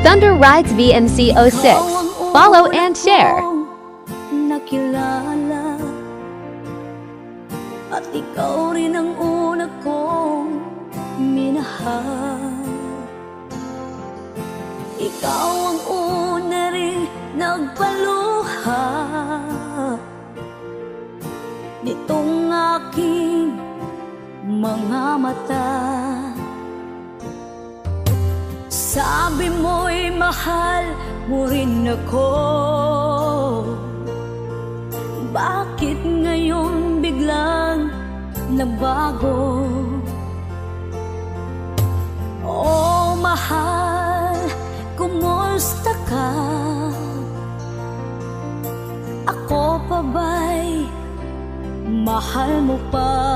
Thunder Rides VMC06. Follow and share. Nakilala, at ikaw rin ang una kong minahal. Ikaw ang una rin nagpaluha nitong aking mga mata. Sabi mo'y mahal mo rin ako. Bakit ngayon biglang nabago? Oh mahal, kumusta ka? Ako pa ba'y mahal mo pa?